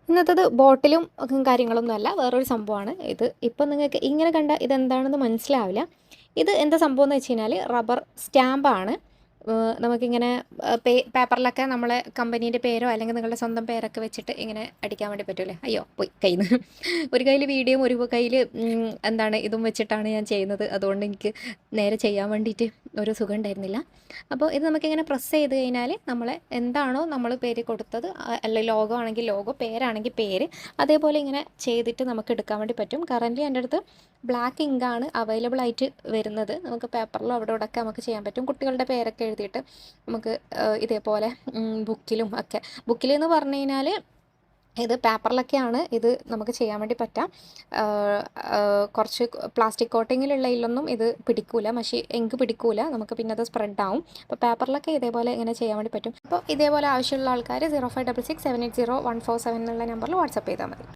ഇന്നത്തത് ബോട്ടിലും കാര്യങ്ങളൊന്നും അല്ല, വേറൊരു സംഭവമാണ് ഇത്. ഇപ്പം നിങ്ങൾക്ക് ഇങ്ങനെ കണ്ട ഇതെന്താണെന്ന് മനസ്സിലാവില്ല. ഇത് എന്താ സംഭവം എന്ന് വെച്ച് കഴിഞ്ഞാൽ റബ്ബർ സ്റ്റാമ്പാണ്. നമുക്കിങ്ങനെ പേപ്പറിലൊക്കെ നമ്മളെ കമ്പനീൻ്റെ പേരോ അല്ലെങ്കിൽ നിങ്ങളുടെ സ്വന്തം പേരൊക്കെ വെച്ചിട്ട് ഇങ്ങനെ അടിക്കാൻ വേണ്ടി പറ്റൂലേ. അയ്യോ പോയി കയ്യിൽ നിന്ന്. ഒരു കയ്യിൽ വീഡിയോയും ഒരു കയ്യിൽ എന്താണ് ഇതും വെച്ചിട്ടാണ് ഞാൻ ചെയ്യുന്നത്. അതുകൊണ്ട് എനിക്ക് നേരെ ചെയ്യാൻ വേണ്ടിയിട്ട് ഒരു സുഖം ഉണ്ടായിരുന്നില്ല. അപ്പോൾ ഇത് നമുക്കിങ്ങനെ പ്രസ് ചെയ്ത് കഴിഞ്ഞാൽ നമ്മളെ എന്താണോ നമ്മൾ പേര് കൊടുത്തത്, അല്ലെങ്കിൽ ലോഗോ ആണെങ്കിൽ ലോഗോ, പേരാണെങ്കിൽ പേര്, അതേപോലെ ഇങ്ങനെ ചെയ്തിട്ട് നമുക്ക് എടുക്കാൻ വേണ്ടി പറ്റും. കറൻ്റ് എൻ്റെ അടുത്ത് ബ്ലാക്ക് ഇങ്കാണ് അവൈലബിൾ ആയിട്ട് വരുന്നത്. നമുക്ക് പേപ്പറിലോ അവിടെ ഇവിടെ ഒക്കെ നമുക്ക് ചെയ്യാൻ പറ്റും. കുട്ടികളുടെ പേരൊക്കെ എഴുതിയിട്ട് നമുക്ക് ഇതേപോലെ ബുക്കിലും ഒക്കെ. ബുക്കിൽ എന്ന് പറഞ്ഞു കഴിഞ്ഞാൽ ഇത് പേപ്പറിലൊക്കെയാണ് ഇത് നമുക്ക് ചെയ്യാൻ വേണ്ടി പറ്റാം. കുറച്ച് പ്ലാസ്റ്റിക് കോട്ടിങ്ങിലുള്ളതിലൊന്നും ഇത് പിടിക്കൂല, എങ്ക് പിടിക്കൂല, നമുക്ക് പിന്നെ അത് സ്പ്രെഡ് ആവും. അപ്പോൾ പേപ്പറിലൊക്കെ ഇതേപോലെ ഇങ്ങനെ ചെയ്യാൻ വേണ്ടി പറ്റും. അപ്പോൾ ഇതേപോലെ ആവശ്യമുള്ള ആൾക്കാർ 0566 780 147 എന്നുള്ള നമ്പറിൽ വാട്സപ്പ് ചെയ്താൽ മതി.